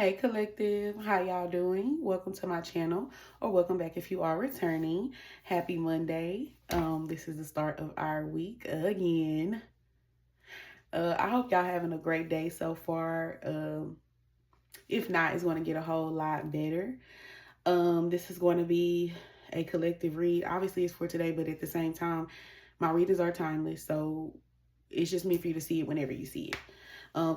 Hey collective, how y'all doing? Welcome to my channel, or welcome back if you are returning. Happy Monday. This is the start of our week again. I hope y'all having a great day so far. If not, it's going to get a whole lot better. This is going to be a collective read. Obviously, it's for today, but at the same time, my readers are timeless, so it's just meant for you to see it whenever you see it.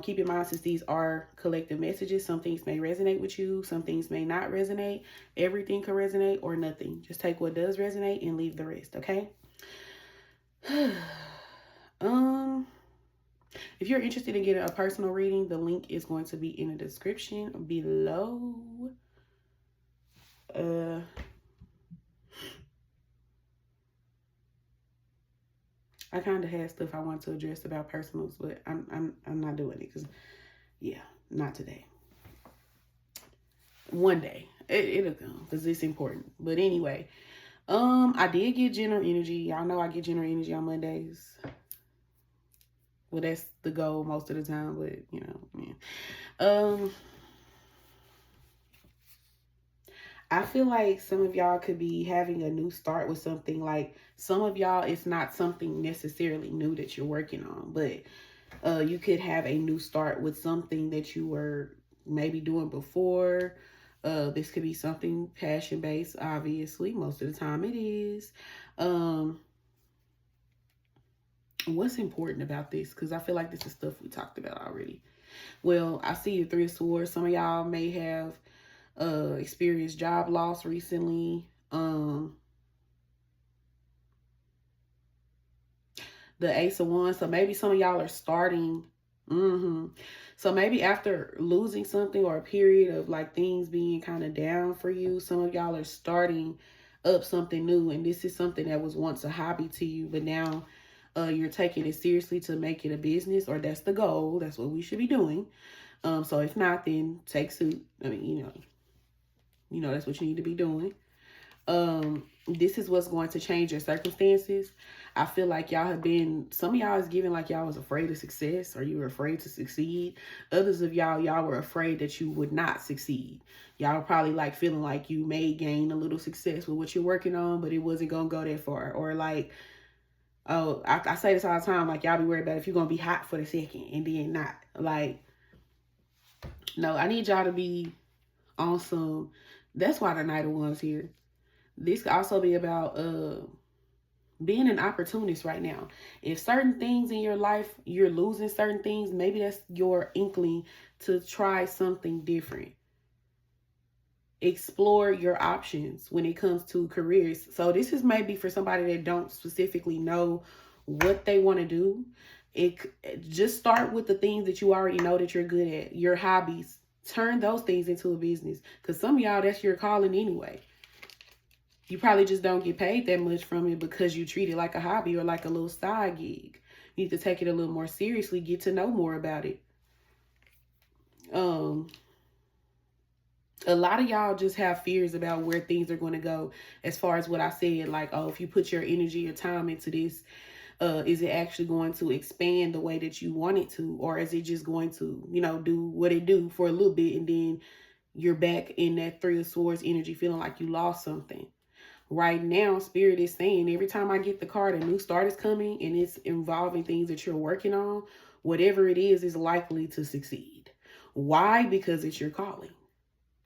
Keep in mind, since these are collective messages, some things may resonate with you, some things may not resonate. Everything can resonate or nothing. Just take what does resonate and leave the rest, okay? If you're interested in getting a personal reading, the link is going to be in the description below. I kind of had stuff I want to address about personals, but I'm not doing it because, yeah, not today. One day it'll come because it's important. But anyway, I did get general energy. Y'all know I get general energy on Mondays. Well, that's the goal most of the time, but you know, yeah. I feel like some of y'all could be having a new start with something. Like some of y'all, it's not something necessarily new that you're working on, but you could have a new start with something that you were maybe doing before. This could be something passion based, obviously. Most of the time it is. What's important about this? Because I feel like this is stuff we talked about already. Well, I see the Three of Swords. Some of y'all may have experienced job loss recently. The Ace of Wands. So maybe some of y'all are starting. So maybe after losing something or a period of like things being kind of down for you, some of y'all are starting up something new. And this is something that was once a hobby to you, but now you're taking it seriously to make it a business, or that's the goal. That's what we should be doing. So if not, then take suit. I mean, you know, that's what you need to be doing. This is what's going to change your circumstances. I feel like y'all have been, some of y'all is giving like y'all was afraid of success, or you were afraid to succeed. Others of y'all were afraid that you would not succeed. Y'all probably like feeling like you may gain a little success with what you're working on, but it wasn't gonna go that far. Or like, oh, I say this all the time, like y'all be worried about if you're gonna be hot for the second and then not. Like, no, I need y'all to be on some, that's why the Knight of Wands here. This could also be about being an opportunist right now. If certain things in your life, you're losing certain things, maybe that's your inkling to try something different. Explore your options when it comes to careers. So this is maybe for somebody that don't specifically know what they want to do. It just start with the things that you already know that you're good at, your hobbies. Turn those things into a business, because some of y'all, that's your calling anyway. You probably just don't get paid that much from it because you treat it like a hobby or like a little side gig. You need to take it a little more seriously, get to know more about it. A lot of y'all just have fears about where things are going to go, as far as what I said, like, oh, if you put your energy or time into this, is it actually going to expand the way that you want it to? Or is it just going to, you know, do what it do for a little bit, and then you're back in that Three of Swords energy feeling like you lost something? Right now, Spirit is saying every time I get the card, a new start is coming, and it's involving things that you're working on. Whatever it is likely to succeed. Why? Because it's your calling.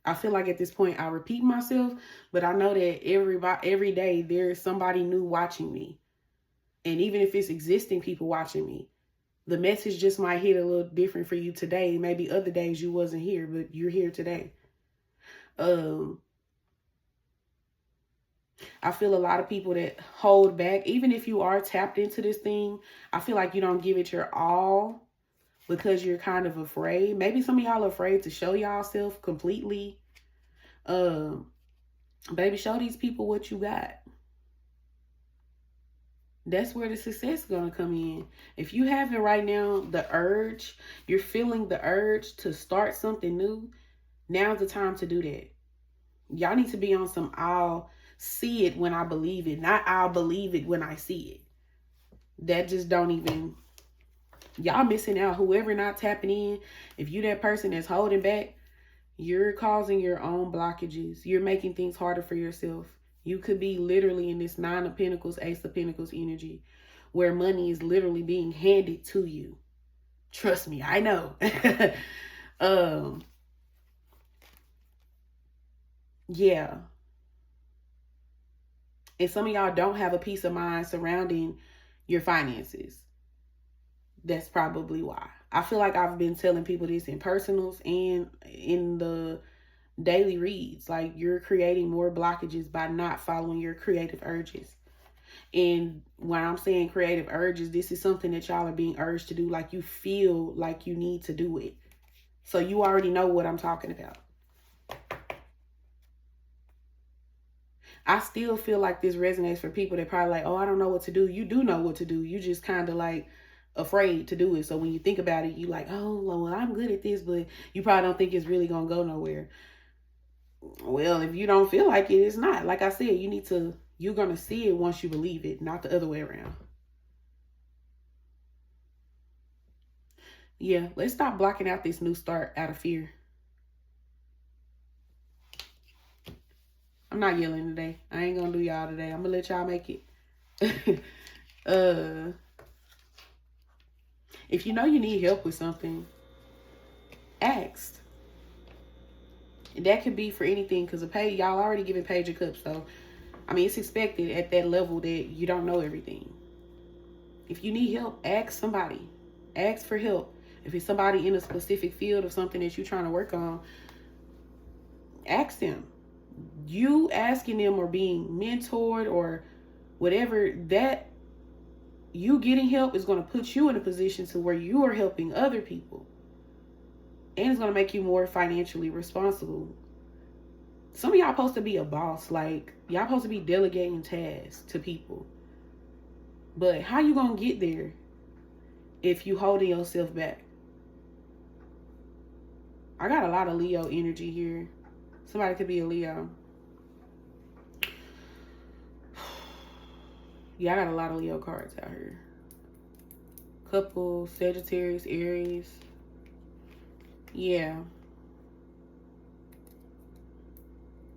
I feel like at this point I repeat myself, but I know that every day there's somebody new watching me. And even if it's existing people watching me, the message just might hit a little different for you today. Maybe other days you wasn't here, but you're here today. I feel a lot of people that hold back, even if you are tapped into this thing, I feel like you don't give it your all because you're kind of afraid. Maybe some of y'all are afraid to show y'all self completely. Baby, show these people what you got. That's where the success is going to come in. If you have it right now, the urge, you're feeling the urge to start something new, now's the time to do that. Y'all need to be on some I'll see it when I believe it, not I'll believe it when I see it. That just don't even, y'all missing out. Whoever not tapping in, if you that person that's holding back, You're causing your own blockages. You're making things harder for yourself. You could be literally in this Nine of Pentacles, Ace of Pentacles energy where money is literally being handed to you. Trust me, I know. Yeah. And some of y'all don't have a peace of mind surrounding your finances. That's probably why. I feel like I've been telling people this in personals and in the daily reads. Like, you're creating more blockages by not following your creative urges. And when I'm saying creative urges, this is something that y'all are being urged to do. Like, you feel like you need to do it. So you already know what I'm talking about. I still feel like this resonates for people that probably like, oh, I don't know what to do. You do know what to do. You just kind of like afraid to do it. So when you think about it, you like, oh, well, I'm good at this, but you probably don't think it's really going to go nowhere. Well, if you don't feel like it, it's not. Like I said, you're going to see it once you believe it, not the other way around. Yeah, let's stop blocking out this new start out of fear. I'm not yelling today. I ain't gonna do y'all today. I'm gonna let y'all make it. If you know you need help with something, ask. And that could be for anything, because y'all already giving Page of Cups, so I mean, it's expected at that level that you don't know everything. If you need help, ask somebody. Ask for help. If it's somebody in a specific field of something that you're trying to work on, ask them. You asking them or being mentored or whatever, that you getting help is going to put you in a position to where you are helping other people. And it's going to make you more financially responsible. Some of y'all supposed to be a boss. Like, y'all supposed to be delegating tasks to people. But how you going to get there if you holding yourself back? I got a lot of Leo energy here. Somebody could be a Leo. Yeah, I got a lot of Leo cards out here. Couple, Sagittarius, Aries. Yeah.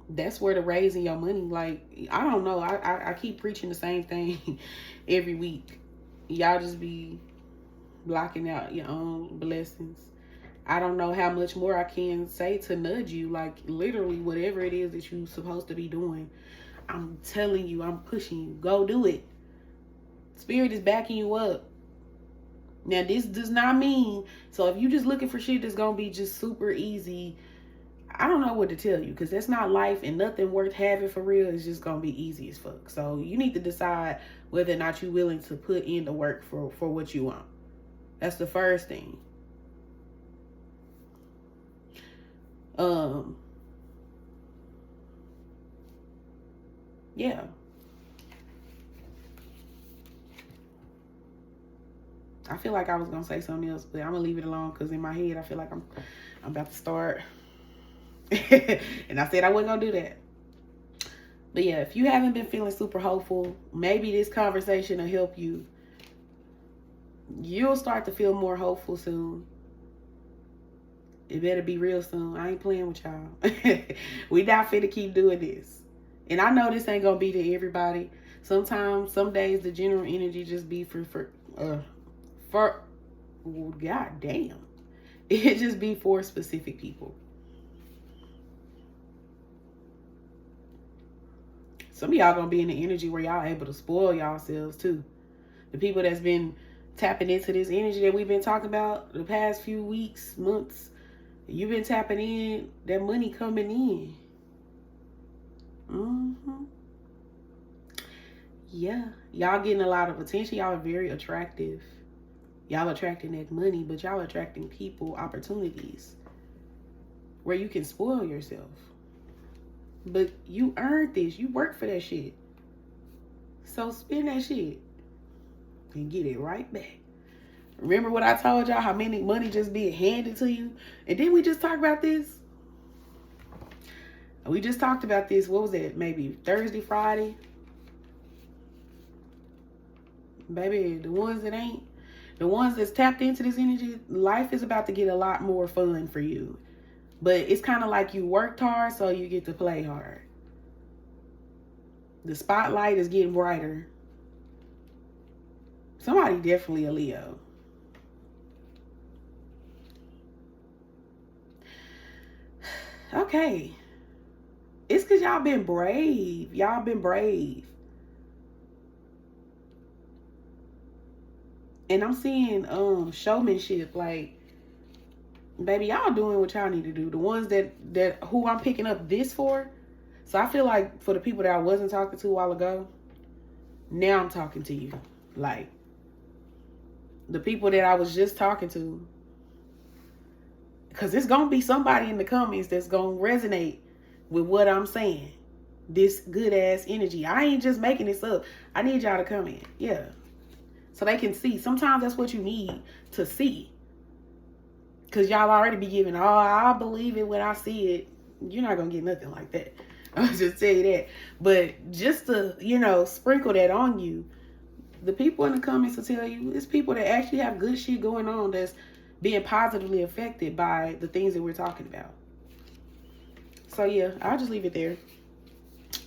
That's where the raising your money, like, I don't know. I keep preaching the same thing every week. Y'all just be blocking out your own blessings. I don't know how much more I can say to nudge you. Like, literally, whatever it is that you're supposed to be doing, I'm telling you, I'm pushing you. Go do it. Spirit is backing you up. Now, this does not mean, so if you just looking for shit that's going to be just super easy, I don't know what to tell you, because that's not life, and nothing worth having for real is just going to be easy as fuck. So you need to decide whether or not you're willing to put in the work for what you want. That's the first thing. Yeah. I feel like I was gonna say something else, but I'm gonna leave it alone, because in my head I feel like I'm about to start. And I said I wasn't gonna do that. But yeah, if you haven't been feeling super hopeful, maybe this conversation will help you. You'll start to feel more hopeful soon. It better be real soon. I ain't playing with y'all. We not finna keep doing this. And I know this ain't gonna be to everybody. Sometimes, some days, the general energy just be for god damn. It just be for specific people. Some of y'all gonna be in the energy where y'all able to spoil yourselves too. The people that's been tapping into this energy that we've been talking about the past few weeks, months, you've been tapping in, that money coming in. Yeah, y'all getting a lot of attention. Y'all are very attractive. Y'all attracting that money, but y'all attracting people, opportunities where you can spoil yourself. But you earned this. You work for that shit. So spend that shit and get it right back. Remember what I told y'all, how many money just being handed to you? And then we just talked about this. We just talked about this. What was it? Maybe Thursday, Friday? Baby, the ones that ain't, the ones that's tapped into this energy, life is about to get a lot more fun for you. But it's kind of like you worked hard, so you get to play hard. The spotlight is getting brighter. Somebody definitely a Leo. Okay. It's because y'all been brave. Y'all been brave. And I'm seeing showmanship. Like, baby, y'all doing what y'all need to do. The ones that who I'm picking up this for. So I feel like for the people that I wasn't talking to a while ago, now I'm talking to you. Like, the people that I was just talking to. Because it's going to be somebody in the comments that's going to resonate with what I'm saying. This good ass energy. I ain't just making this up. I need y'all to come in. Yeah. So they can see. Sometimes that's what you need to see. Because y'all already be giving, oh, I believe it when I see it. You're not going to get nothing like that. I'll just tell you that. But just to, sprinkle that on you, the people in the comments will tell you, it's people that actually have good shit going on that's being positively affected by the things that we're talking about. So yeah, I'll just leave it there.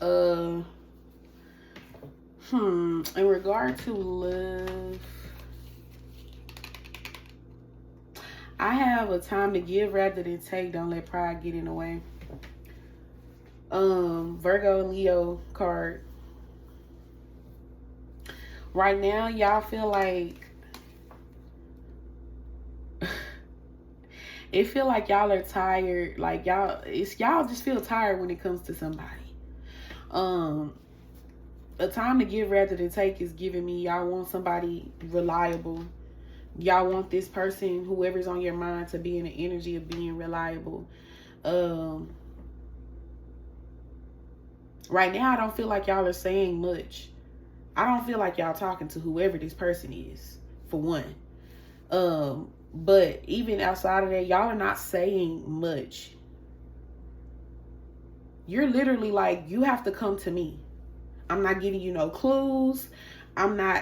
In regard to love, I have a time to give rather than take. Don't let pride get in the way. Virgo and Leo card. Right now, y'all feel like it feel like y'all are tired. Like y'all just feel tired when it comes to somebody. A time to give rather than take is giving me y'all want somebody reliable. Y'all want this person, whoever's on your mind, to be in the energy of being reliable. Right now, I don't feel like y'all are saying much. I don't feel like y'all talking to whoever this person is, for one. But even outside of that, y'all are not saying much. You're literally like, you have to come to me. I'm not giving you no clues.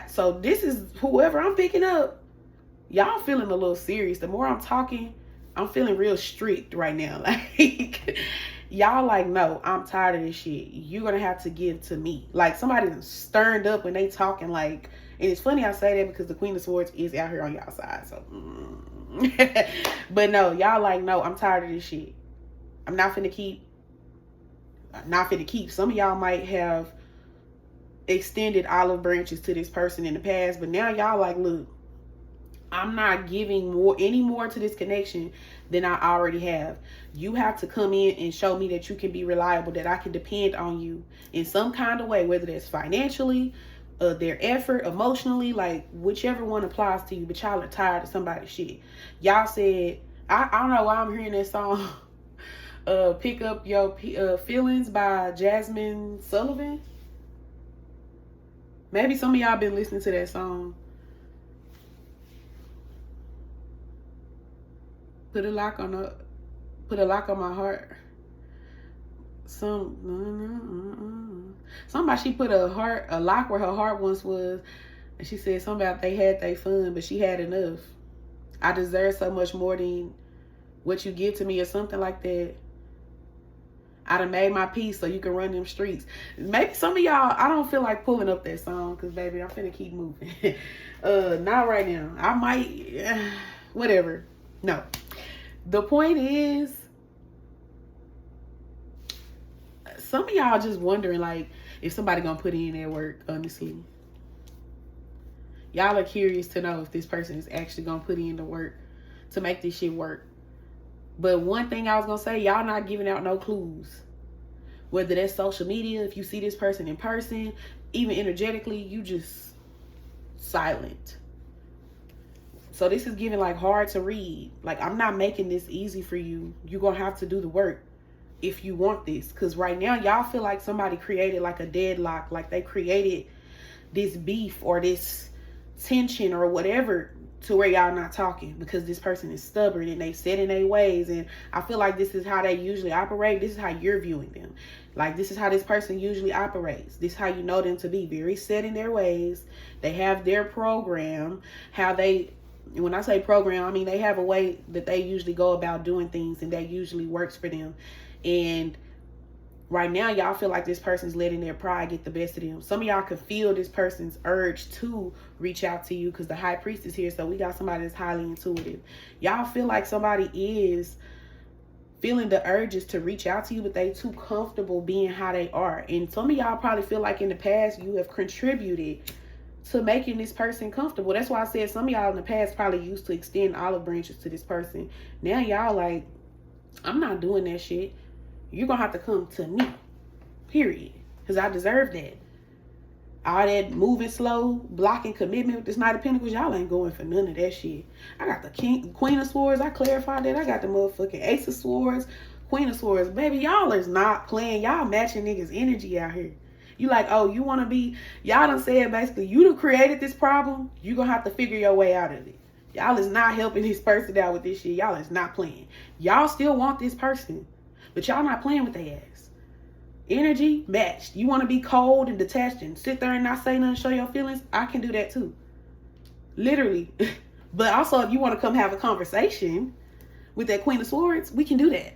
So this is whoever I'm picking up. Y'all feeling a little serious. The more I'm talking, I'm feeling real strict right now. Like, y'all like, no, I'm tired of this shit. You're going to have to give to me. Like, somebody stirred up when they talking like, and it's funny I say that because the Queen of Swords is out here on y'all side. So, but no, y'all like, no, I'm tired of this shit. I'm not finna keep. Some of y'all might have extended olive branches to this person in the past, but now y'all like, look, I'm not giving any more to this connection than I already have. You have to come in and show me that you can be reliable, that I can depend on you in some kind of way, whether that's financially, their effort, emotionally, like whichever one applies to you. But y'all are tired of somebody's shit. Y'all said, I don't know why I'm hearing that song, Pick Up Your Feelings by Jasmine Sullivan. Maybe some of y'all been listening to that song. Put a lock on my heart. Somebody, she put a lock where her heart once was, and she said something about they had their fun, but she had enough. I deserve so much more than what you give to me, or something like that. I done made my peace so you can run them streets. Maybe some of y'all, I don't feel like pulling up that song because, baby, I'm finna keep moving. Not right now. I might, whatever. No. The point is, some of y'all just wondering, like, if somebody gonna put in their work, honestly. Y'all are curious to know if this person is actually gonna put in the work to make this shit work. But one thing I was gonna say, y'all not giving out no clues. Whether that's social media, if you see this person in person, even energetically, you just silent. So this is giving like hard to read. Like, I'm not making this easy for you. You're gonna have to do the work if you want this. Because right now, y'all feel like somebody created like a deadlock. Like they created this beef or this tension or whatever to where y'all not talking because this person is stubborn and they set in their ways. And I feel like this is how they usually operate. This is how you're viewing them. Like, this is how this person usually operates. This is how you know them to be very set in their ways. They have their program, how they And when I say program, I mean they have a way that they usually go about doing things, and that usually works for them. And right now, y'all feel like this person's letting their pride get the best of them. Some of y'all can feel this person's urge to reach out to you, because the high priest is here. So we got somebody that's highly intuitive. Y'all feel like somebody is feeling the urges to reach out to you, but they too comfortable being how they are. And some of y'all probably feel like in the past you have contributed to making this person comfortable. That's why I said some of y'all in the past probably used to extend olive branches to this person. Now y'all like, I'm not doing that shit. You're gonna have to come to me, period, because I deserve that. All that moving slow, blocking commitment with this Knight of Pentacles, y'all ain't going for none of that shit. I got the Queen of Swords. I clarified that. I got the motherfucking Ace of Swords, Queen of Swords. Baby, y'all is not playing. Y'all matching niggas' energy out here. You like, oh, you want to be, y'all done said basically, you done created this problem. You gonna have to figure your way out of it. Y'all is not helping this person out with this shit. Y'all is not playing. Y'all still want this person, but y'all not playing with their ass. Energy matched. You want to be cold and detached and sit there and not say nothing, show your feelings? I can do that too. Literally. But also, if you want to come have a conversation with that Queen of Swords, we can do that.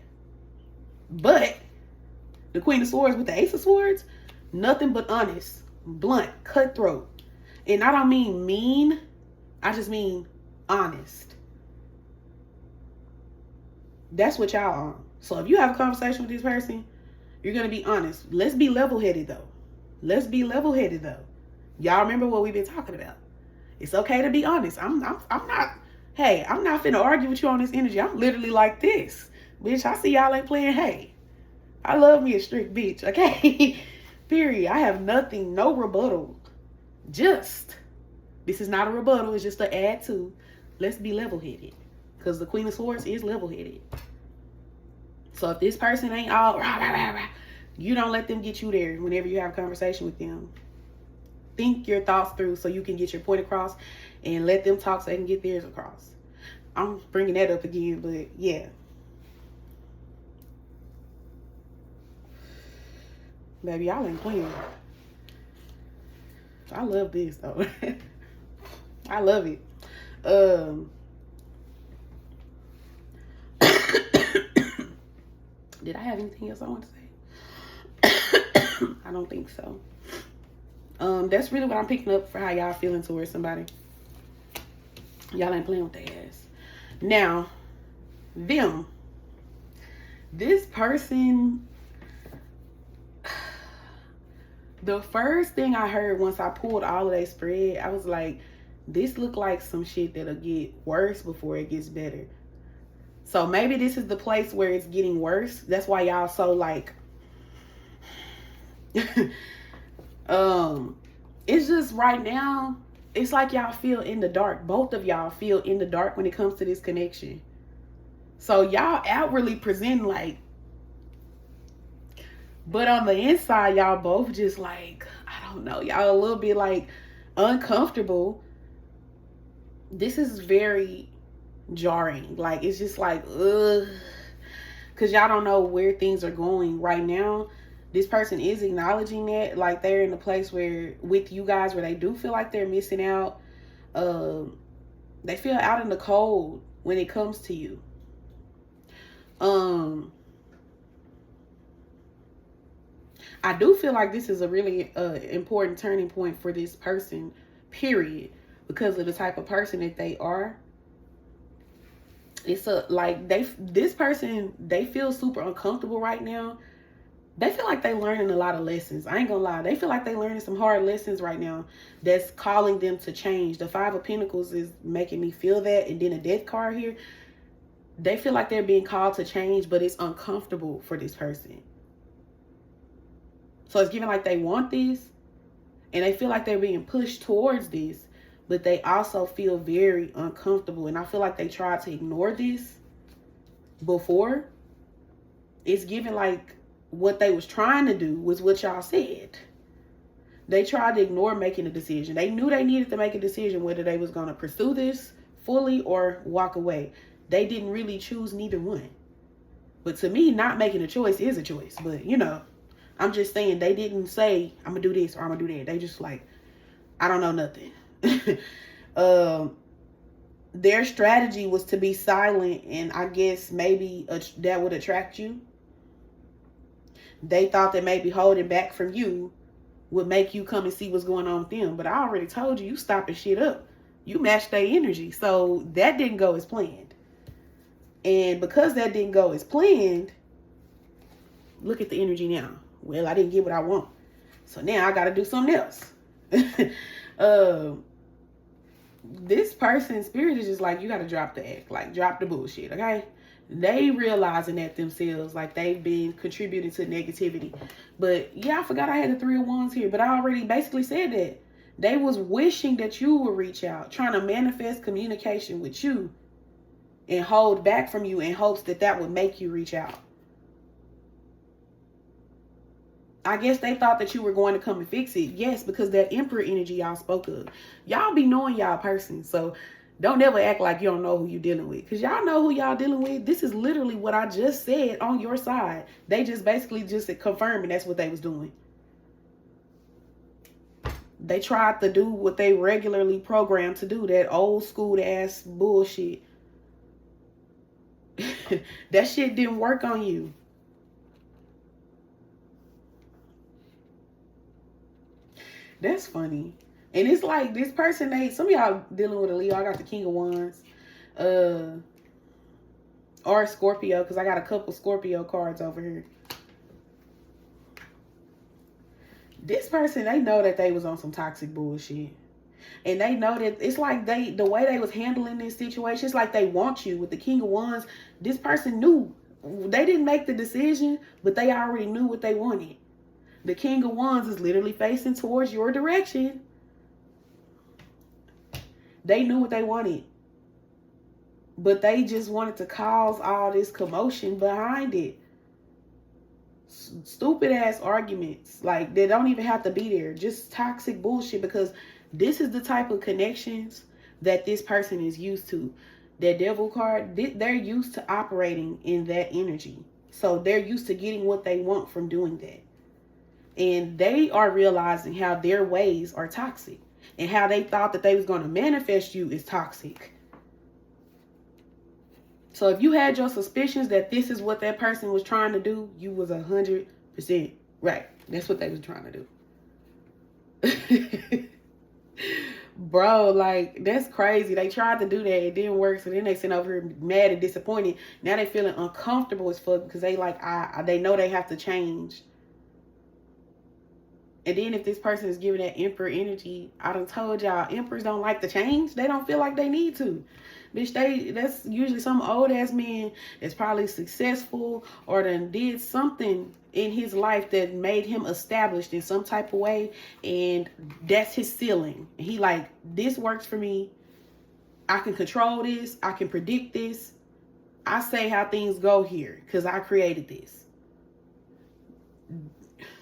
But the Queen of Swords with the Ace of Swords, nothing but honest, blunt, cutthroat. And I don't mean mean. I just mean honest. That's what y'all are. So if you have a conversation with this person, you're going to be honest. Let's be level-headed, though. Let's be level-headed, though. Y'all remember what we've been talking about. It's okay to be honest. I'm not finna argue with you on this energy. I'm literally like this. Bitch, I see y'all ain't playing. Hey, I love me a strict bitch, okay? Period. I have nothing, no rebuttal. Just, this is not a rebuttal. It's just an add to. Let's be level-headed. Because the Queen of Swords is level-headed. So if this person ain't all rah, rah, rah, rah, you don't let them get you there whenever you have a conversation with them. Think your thoughts through so you can get your point across, and let them talk so they can get theirs across. I'm bringing that up again, but yeah. Baby, y'all ain't playing. I love this though. I love it. Did I have anything else I want to say? I don't think so. That's really what I'm picking up for how y'all feeling towards somebody. Y'all ain't playing with their ass. Now, this person, the first thing I heard once I pulled all of their spread, I was like, this look like some shit that'll get worse before it gets better. So maybe this is the place where it's getting worse. That's why y'all so like, it's just right now, it's like y'all feel in the dark. Both of y'all feel in the dark when it comes to this connection. So y'all outwardly present like, but on the inside, y'all both just like, I don't know, y'all a little bit like uncomfortable. This is very jarring. Like, it's just like, ugh, because y'all don't know where things are going right now. This person is acknowledging that, like, they're in a place where, with you guys, where they do feel like they're missing out. They feel out in the cold when it comes to you. I do feel like this is a really important turning point for this person, period, because of the type of person that they are. It's this person, they feel super uncomfortable right now. They feel like they're learning a lot of lessons. I ain't gonna lie. They feel like they're learning some hard lessons right now that's calling them to change. The Five of Pentacles is making me feel that. And then a Death card here. They feel like they're being called to change, but it's uncomfortable for this person. So it's giving like they want this, and they feel like they're being pushed towards this, but they also feel very uncomfortable. And I feel like they tried to ignore this before. It's giving like what they was trying to do was what y'all said. They tried to ignore making a decision. They knew they needed to make a decision whether they was going to pursue this fully or walk away. They didn't really choose neither one. But to me, not making a choice is a choice. But, you know, I'm just saying they didn't say, I'm going to do this or I'm going to do that. They just like, I don't know nothing. their strategy was to be silent, and I guess maybe that would attract you. They thought that maybe holding back from you would make you come and see what's going on with them. But I already told you, you stopping shit up. You matched their energy. So that didn't go as planned. And because that didn't go as planned, look at the energy now. Well, I didn't get what I want. So now I got to do something else. This person's spirit is just like, you got to drop the act. Like, drop the bullshit, okay? They realizing that themselves, like they've been contributing to negativity. But yeah, I forgot I had the 3 of Wands here, but I already basically said that. They was wishing that you would reach out, trying to manifest communication with you and hold back from you in hopes that that would make you reach out. I guess they thought that you were going to come and fix it. Yes, because that Emperor energy y'all spoke of. Y'all be knowing y'all person. So don't ever act like you don't know who you're dealing with. Because y'all know who y'all dealing with. This is literally what I just said on your side. They just basically just confirming that's what they was doing. They tried to do what they regularly programmed to do. That old school ass bullshit. That shit didn't work on you. That's funny. And it's like this person, some of y'all dealing with a Leo. I got the King of Wands. Or Scorpio, because I got a couple Scorpio cards over here. This person, they know that they was on some toxic bullshit. And they know that it's like the way they was handling this situation, it's like they want you. With the King of Wands, this person knew. They didn't make the decision, but they already knew what they wanted. The King of Wands is literally facing towards your direction. They knew what they wanted. But they just wanted to cause all this commotion behind it. Stupid ass arguments. Like, they don't even have to be there. Just toxic bullshit, because this is the type of connections that this person is used to. That Devil card, they're used to operating in that energy. So they're used to getting what they want from doing that. And they are realizing how their ways are toxic. And how they thought that they was going to manifest you is toxic. So if you had your suspicions that this is what that person was trying to do, you was 100% right. That's what they was trying to do. Bro, like, that's crazy. They tried to do that. It didn't work. So then they sent over here mad and disappointed. Now they feeling uncomfortable as fuck because they like, they know they have to change. And then if this person is giving that Emperor energy, I done told y'all, Emperors don't like to change. They don't feel like they need to. Bitch, that's usually some old ass man that's probably successful or done did something in his life that made him established in some type of way. And that's his ceiling. And he like, this works for me. I can control this. I can predict this. I say how things go here because I created this.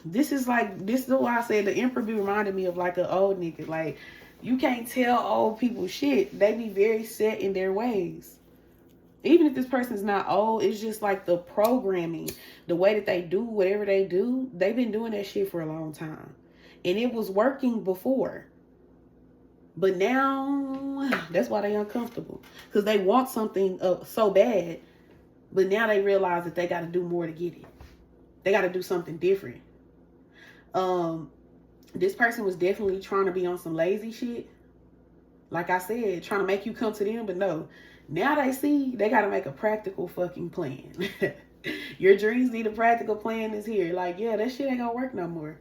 This is why I said the Emperor be reminding me of like an old nigga. Like, you can't tell old people shit. They be very set in their ways. Even if this person's not old, it's just like the programming, the way that they do whatever they do. They've been doing that shit for a long time. And it was working before. But now, that's why they uncomfortable. Because they want something so bad. But now they realize that they got to do more to get it. They got to do something different. This person was definitely trying to be on some lazy shit. Like I said, trying to make you come to them, but no. Now they see they got to make a practical fucking plan. Your dreams need a practical plan is here. Like, yeah, that shit ain't gonna work no more.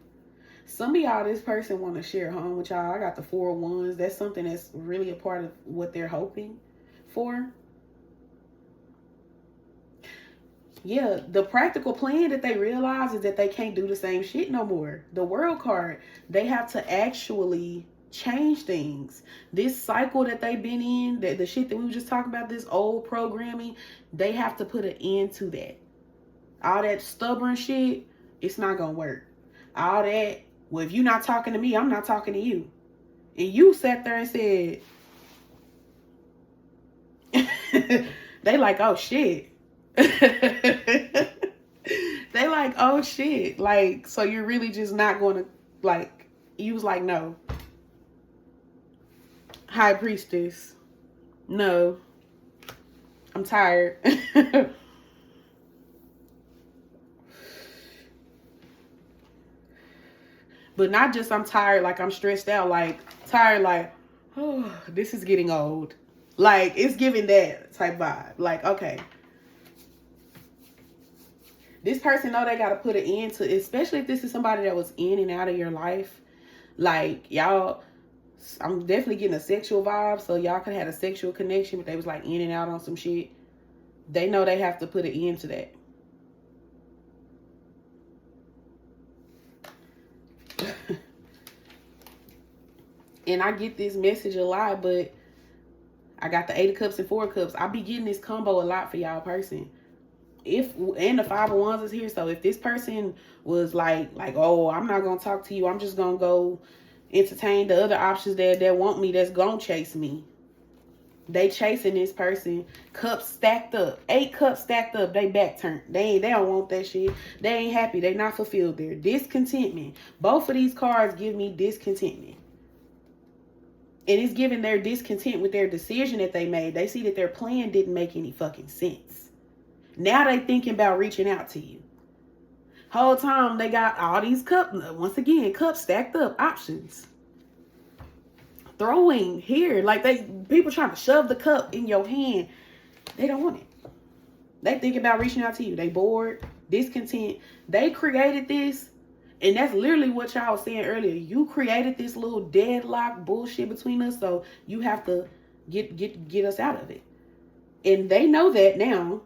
Some of y'all, this person want to share a home with y'all. I got the 4 of Wands. That's something that's really a part of what they're hoping for. Yeah, the practical plan that they realize is that they can't do the same shit no more. The World card, they have to actually change things. This cycle that they've been in, the shit that we were just talking about, this old programming, they have to put an end to that. All that stubborn shit, it's not gonna work. All that, well, if you're not talking to me, I'm not talking to you. And you sat there and said, they like, oh shit. They like, oh shit. Like, so you're really just not going to, you was like, no. High Priestess. No, I'm tired. But not just I'm tired, like I'm stressed out, like tired, like, oh, this is getting old. Like, it's giving that type vibe. Like, okay, this person know they got to put an end to, especially if this is somebody that was in and out of your life. Like, y'all, I'm definitely getting a sexual vibe, so y'all could have had a sexual connection, but they was like in and out on some shit. They know they have to put an end to that. And I get this message a lot, but I got the 8 of Cups and 4 of Cups. I be getting this combo a lot for y'all person. And the 5 of Wands is here. So if this person was like, oh, I'm not gonna talk to you, I'm just gonna go entertain the other options that want me, that's gonna chase me. They chasing this person. Cups stacked up. 8 cups stacked up. They back turned. They don't want that shit. They ain't happy. They not fulfilled there. Discontentment. Both of these cards give me discontentment. And it's giving their discontent with their decision that they made. They see that their plan didn't make any fucking sense. Now they thinking about reaching out to you. Whole time they got all these cups. Once again, cups stacked up. Options. Throwing here. Like people trying to shove the cup in your hand. They don't want it. They think about reaching out to you. They bored. Discontent. They created this. And that's literally what y'all was saying earlier. You created this little deadlock bullshit between us, so you have to get us out of it. And they know that now,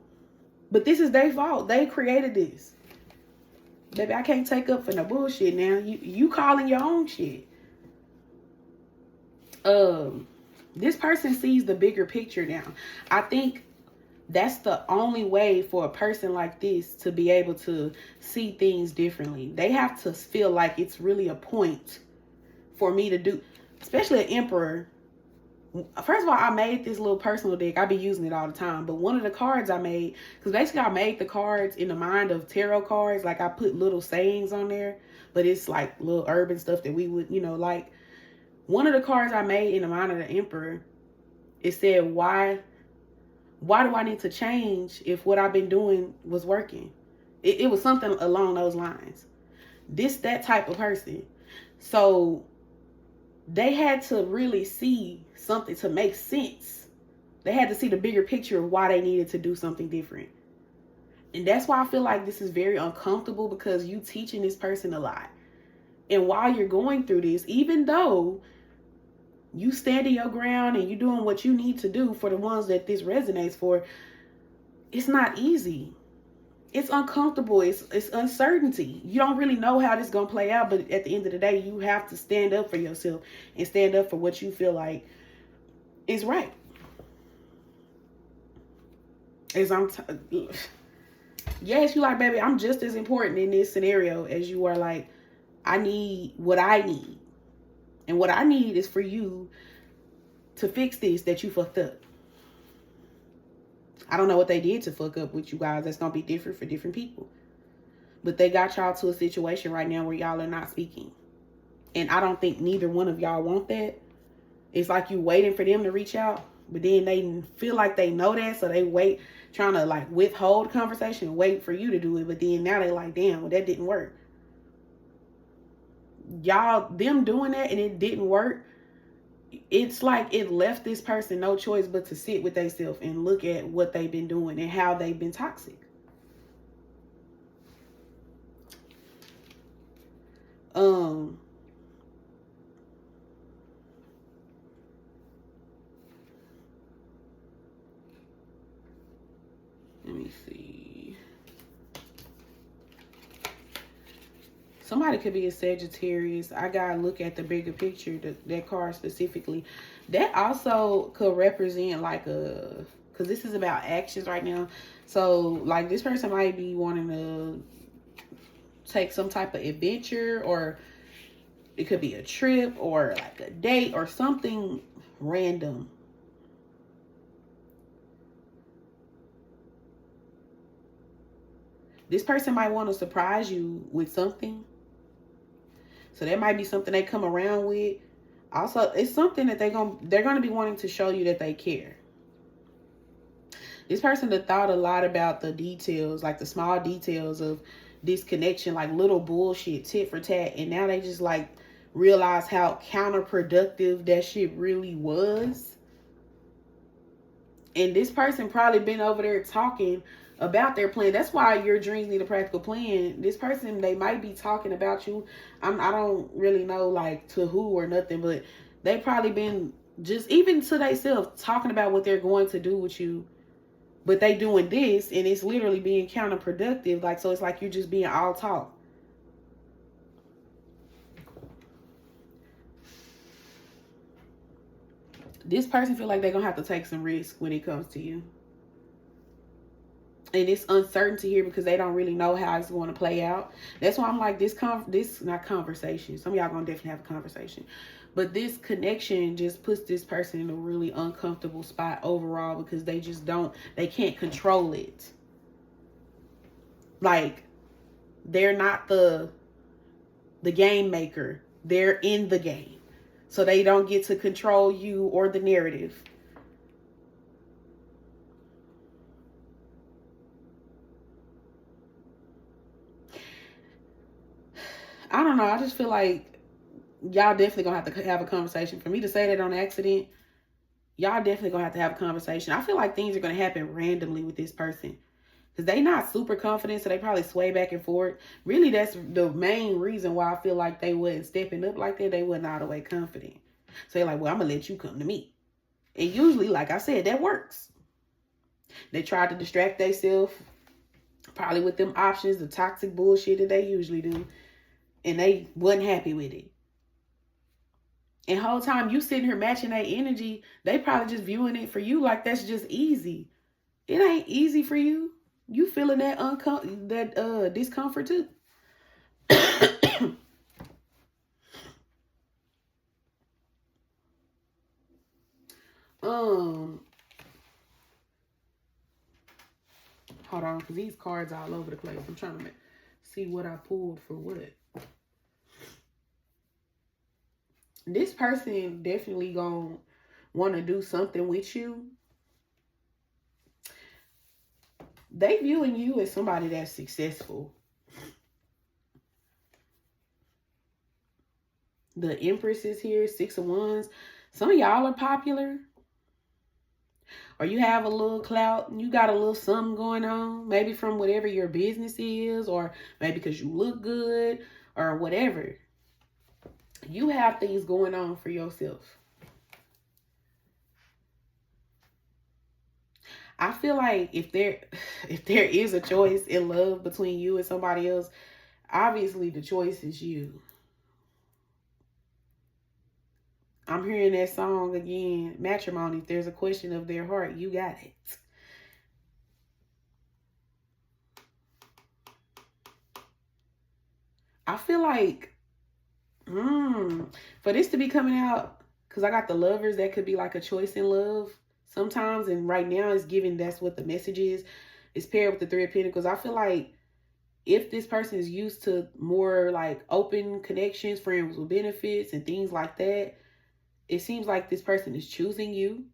but this is their fault. They created this. Baby, I can't take up for no bullshit now. You calling your own shit. This person sees the bigger picture now. I think that's the only way for a person like this to be able to see things differently. They have to feel like it's really a point for me to do, especially an Emperor. First of all, I made this little personal deck. I be using it all the time. But one of the cards I made, because basically I made the cards in the mind of tarot cards. Like I put little sayings on there, but it's like little urban stuff that we would, like. One of the cards I made in the mind of the Emperor, it said, why do I need to change if what I've been doing was working? It was something along those lines. That type of person. So they had to really see something to make sense. They had to see the bigger picture of why they needed to do something different. And that's why I feel like this is very uncomfortable, because you teaching this person a lot. And while you're going through this, even though you standing your ground and you doing what you need to do for the ones that this resonates for, it's not easy. It's uncomfortable. It's uncertainty. You don't really know how this is going to play out, but at the end of the day, you have to stand up for yourself and stand up for what you feel like is right. Yes, you like, baby, I'm just as important in this scenario as you are. Like, I need what I need. And what I need is for you to fix this that you fucked up. I don't know what they did to fuck up with you guys. That's going to be different for different people. But they got y'all to a situation right now where y'all are not speaking. And I don't think neither one of y'all want that. It's like you waiting for them to reach out. But then they feel like they know that. So they wait, trying to like withhold conversation and wait for you to do it. But then now they like, damn, well, that didn't work. Them doing that and it didn't work, it's like it left this person no choice but to sit with themselves and look at what they've been doing and how they've been toxic. Let me see. Somebody could be a Sagittarius. I gotta look at the bigger picture, that card specifically. That also could represent like because this is about actions right now. So like this person might be wanting to take some type of adventure, or it could be a trip or like a date or something random. This person might want to surprise you with something. So that might be something they come around with. Also, it's something that they're gonna be wanting to show you that they care. This person that thought a lot about the details, like the small details of this connection, like little bullshit, tit for tat. And now they just like realize how counterproductive that shit really was. And this person probably been over there talking about their plan. That's why your dreams need a practical plan. This person, they might be talking about you. I don't really know like to who or nothing, but they probably been just even to themselves talking about what they're going to do with you. But they doing this and it's literally being counterproductive. Like, so it's like you're just being all talk. This person feel like they're going to have to take some risk when it comes to you. And it's uncertainty here because they don't really know how it's going to play out. That's why I'm like, this not conversation. Some of y'all going to definitely have a conversation. But this connection just puts this person in a really uncomfortable spot overall because they just they can't control it. Like, they're not the game maker. They're in the game. So they don't get to control you or the narrative. I don't know. I just feel like y'all definitely gonna have to have a conversation. For me to say that on accident, y'all definitely gonna have to have a conversation. I feel like things are gonna happen randomly with this person because they not super confident, so they probably sway back and forth. Really, that's the main reason why I feel like they wasn't stepping up like that. They wasn't all the way confident. So they're like, well, I'm gonna let you come to me. And usually, like I said, that works. They tried to distract themselves, probably with them options, the toxic bullshit that they usually do, and they wasn't happy with it. And whole time you sitting here matching that energy, they probably just viewing it for you like that's just easy. It ain't easy for you. You feeling that discomfort too. Hold on, because these cards all over the place. I'm trying to see what I pulled for what. This person definitely gonna want to do something with you. They viewing you as somebody that's successful. The Empress is here, 6 of Wands. Some of y'all are popular. Or you have a little clout and you got a little something going on. Maybe from whatever your business is, or maybe because you look good or whatever. You have things going on for yourself. I feel like if there is a choice in love between you and somebody else, obviously the choice is you. I'm hearing that song again, Matrimony. If there's a question of their heart, you got it. I feel like, for this to be coming out, because I got the Lovers, that could be like a choice in love sometimes. And right now it's giving, that's what the message is. It's paired with the Three of Pentacles. I feel like if this person is used to more like open connections, friends with benefits and things like that, it seems like this person is choosing you.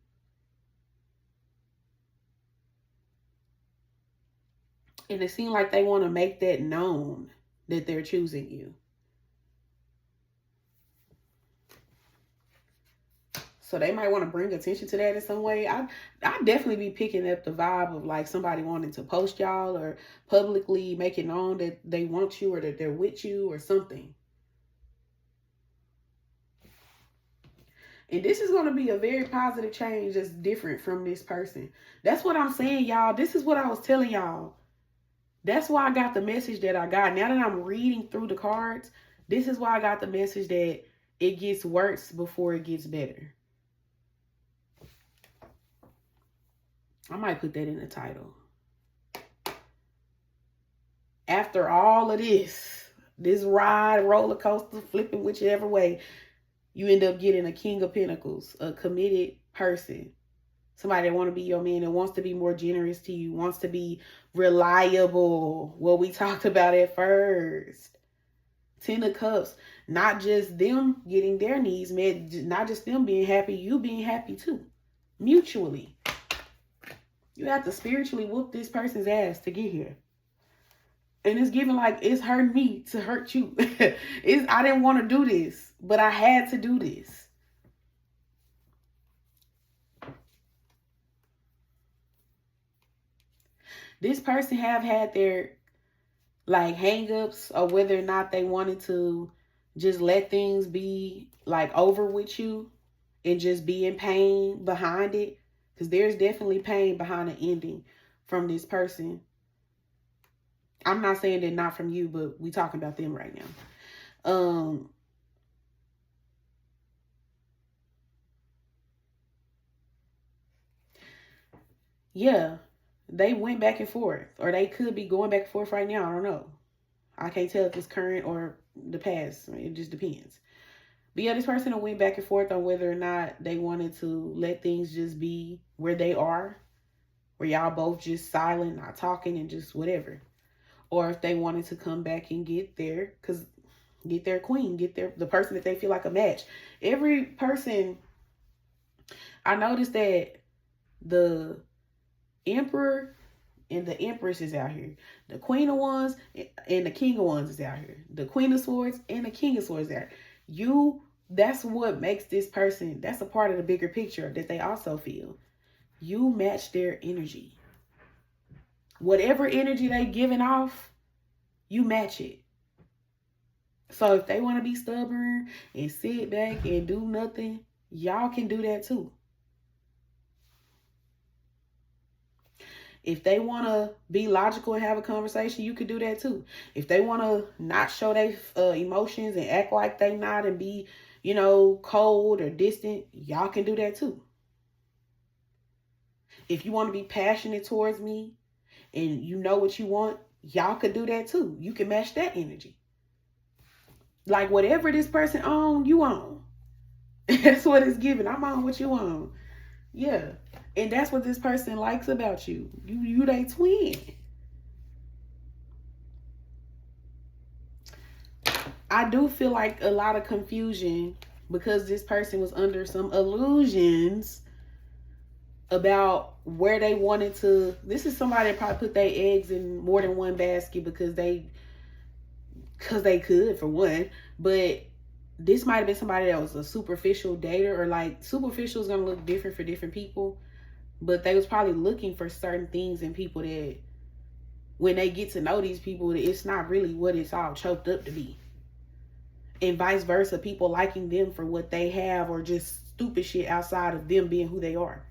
And it seems like they want to make that known that they're choosing you. So they might want to bring attention to that in some way. I definitely be picking up the vibe of like somebody wanting to post y'all or publicly make it known that they want you or that they're with you or something. And this is going to be a very positive change that's different from this person. That's what I'm saying, y'all. This is what I was telling y'all. That's why I got the message that I got. Now that I'm reading through the cards, this is why I got the message that it gets worse before it gets better. I might put that in the title. After all of this ride, roller coaster, flipping whichever way, you end up getting a King of Pentacles, a committed person. Somebody that want to be your man, that wants to be more generous to you, wants to be reliable. What we talked about at first. 10 of Cups. Not just them getting their needs met, not just them being happy, you being happy too. Mutually. You have to spiritually whoop this person's ass to get here. And it's giving like it's hurting me to hurt you. I didn't want to do this, but I had to do this. This person have had their like hang-ups or whether or not they wanted to just let things be like over with you and just be in pain behind it. Because there's definitely pain behind the ending from this person. I'm not saying that not from you, but we talking about them right now. Yeah, they went back and forth, or they could be going back and forth right now. I don't know. I can't tell if it's current or the past. It just depends. But yeah, this person went back and forth on whether or not they wanted to let things just be where they are, where y'all both just silent, not talking, and just whatever. Or if they wanted to come back and get their queen, get the person that they feel like a match. Every person, I noticed that the Emperor and the Empress is out here. The Queen of Wands and the King of Wands is out here. The Queen of Swords and the King of Swords is out here. That's what makes this person, that's a part of the bigger picture that they also feel. You match their energy. Whatever energy they giving off, you match it. So if they want to be stubborn and sit back and do nothing, y'all can do that too. If they want to be logical and have a conversation, you could do that too. If they want to not show their emotions and act like they not and be, cold or distant, y'all can do that too. If you want to be passionate towards me and you know what you want, y'all could do that too. You can match that energy. Like whatever this person own, you own. That's what it's giving. I'm on what you own. Yeah. And that's what this person likes about you. You they twin. I do feel like a lot of confusion because this person was under some illusions about where they wanted to. This is somebody that probably put their eggs in more than one basket because they could, for one. But this might have been somebody that was a superficial dater, or like superficial is going to look different for different people. But they was probably looking for certain things in people that when they get to know these people, it's not really what it's all choked up to be. And vice versa, people liking them for what they have or just stupid shit outside of them being who they are.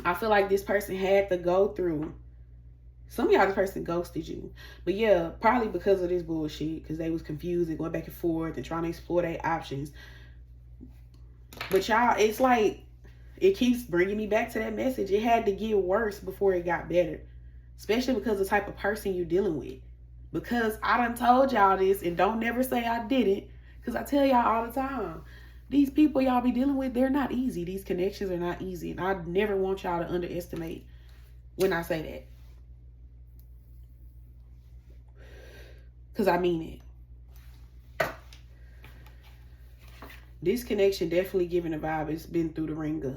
I feel like this person had to go through. Some of y'all, this person ghosted you. But yeah, probably because of this bullshit. Because they was confused and going back and forth and trying to explore their options. But y'all, it's like, it keeps bringing me back to that message. It had to get worse before it got better. Especially because of the type of person you're dealing with. Because I done told y'all this, and don't never say I didn't. Because I tell y'all all the time. These people y'all be dealing with, they're not easy. These connections are not easy. And I never want y'all to underestimate when I say that. Because I mean it. This connection definitely giving a vibe. It's been through the ringer.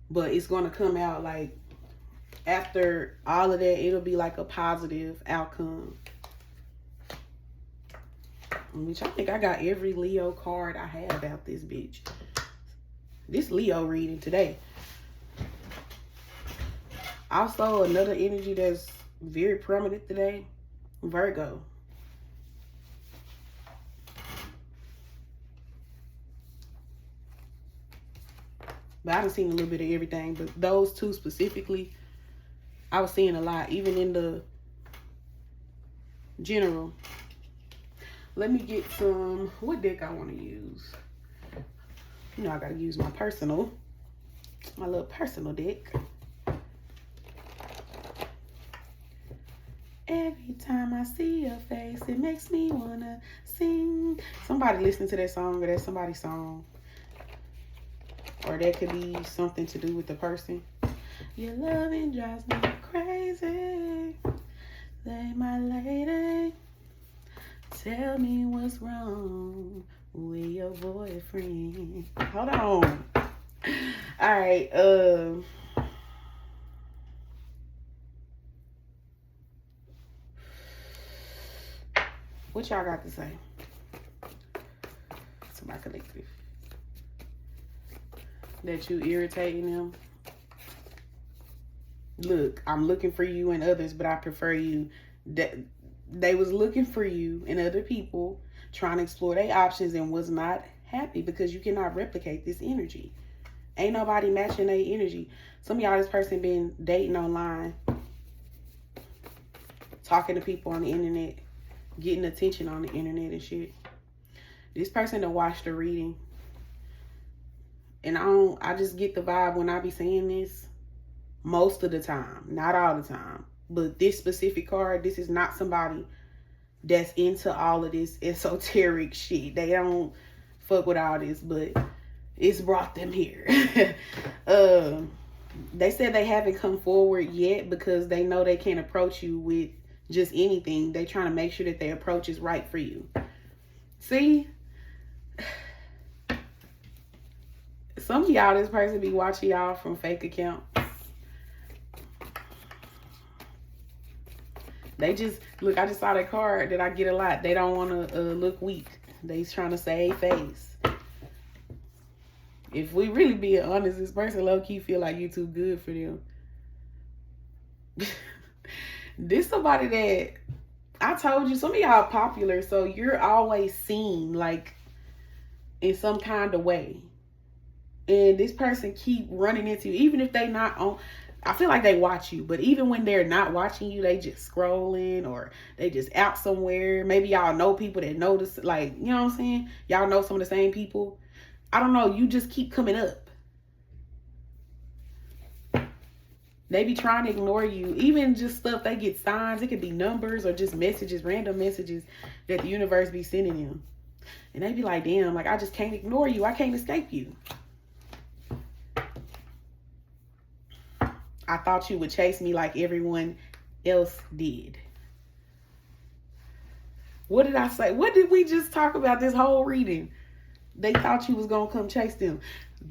But it's going to come out like after all of that, it'll be like a positive outcome. Which I think I got every Leo card I have out this bitch. This Leo reading today. Also, another energy that's very prominent today, Virgo. But I done seen a little bit of everything. But those two specifically, I was seeing a lot, even in the general. Let me get some, what deck I want to use? You know I got to use my little personal deck. Every time I see your face, it makes me want to sing. Somebody listening to that song, or that's somebody's song. Or that could be something to do with the person. Your loving drives me crazy. Lay my lady. Tell me what's wrong with your boyfriend. Hold on. All right. What y'all got to say to my collective? That you irritating them? Look, I'm looking for you and others, but I prefer you. That they was looking for you and other people, trying to explore their options, and was not happy because you cannot replicate this energy. Ain't nobody matching their energy. Some of y'all, this person been dating online, talking to people on the internet, getting attention on the internet and shit. This person done watched the reading. And I just get the vibe when I be saying this, most of the time, not all the time. But this specific card, this is not somebody that's into all of this esoteric shit. They don't fuck with all this, but it's brought them here. They said they haven't come forward yet because they know they can't approach you with just anything. They trying to make sure that their approach is right for you. See? Some of y'all, this person be watching y'all from fake accounts. They just, look, I just saw that card that I get a lot. They don't want to look weak. They trying to save face. If we really be honest, this person low-key feel like you too good for them. This somebody that, I told you, some of y'all popular, so you're always seen, like, in some kind of way. And this person keep running into you, even if they not on, I feel like they watch you, but even when they're not watching you, they just scrolling or they just out somewhere. Maybe y'all know people that notice, like, you know what I'm saying? Y'all know some of the same people. I don't know. You just keep coming up. They be trying to ignore you. Even just stuff, they get signs. It could be numbers or just messages, random messages that the universe be sending them. And they be like, damn, like, I just can't ignore you. I can't escape you. I thought you would chase me like everyone else did. What did I say? What did we just talk about this whole reading? They thought you was going to come chase them.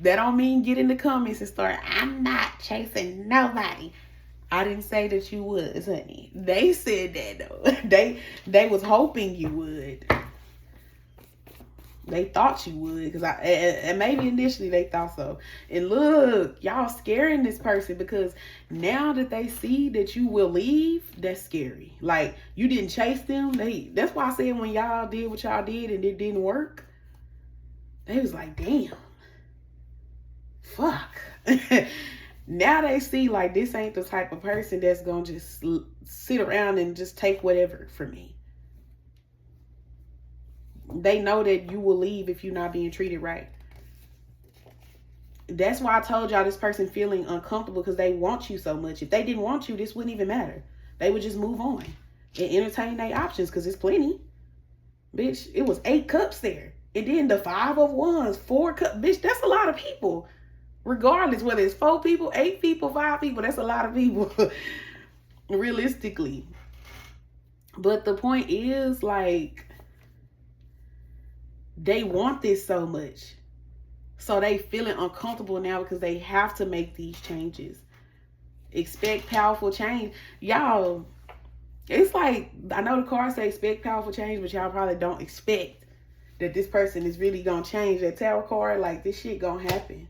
That don't mean get in the comments and start, I'm not chasing nobody. I didn't say that you was, honey. They said that, though. They was hoping you would. They thought you would, because and maybe initially they thought so. And look, y'all scaring this person because now that they see that you will leave, that's scary. Like, you didn't chase them. That's why I said when y'all did what y'all did and it didn't work, they was like, damn, fuck. Now they see like this ain't the type of person that's gonna just sit around and just take whatever from me. They know that you will leave if you're not being treated right. That's why I told y'all this person feeling uncomfortable, because they want you so much. If they didn't want you, this wouldn't even matter. They would just move on and entertain their options, because it's plenty. Bitch, it was 8 cups there. And then the 5 of wands, 4 cups. Bitch, that's a lot of people. Regardless, whether it's 4 people, 8 people, 5 people, that's a lot of people. Realistically. But the point is, like, they want this so much. So they feeling uncomfortable now because they have to make these changes. Expect powerful change. Y'all, it's like, I know the cards say expect powerful change, but y'all probably don't expect that this person is really going to change. That tarot card, like, this shit going to happen.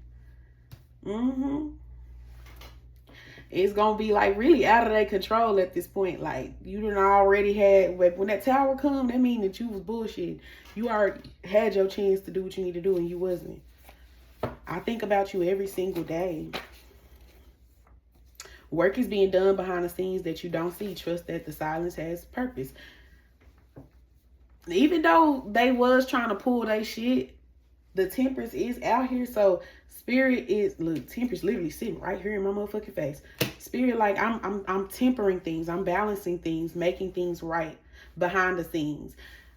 It's going to be, like, really out of their control at this point. Like, you done already had, when that tower come, that mean that you was bullshit. You already had your chance to do what you need to do, and you wasn't. I think about you every single day. Work is being done behind the scenes that you don't see. Trust that the silence has purpose. Even though they was trying to pull their shit, the Temperance is out here. So Spirit is, look, Temperance literally sitting right here in my motherfucking face. Spirit, like, I'm tempering things. I'm balancing things, making things right behind the scenes.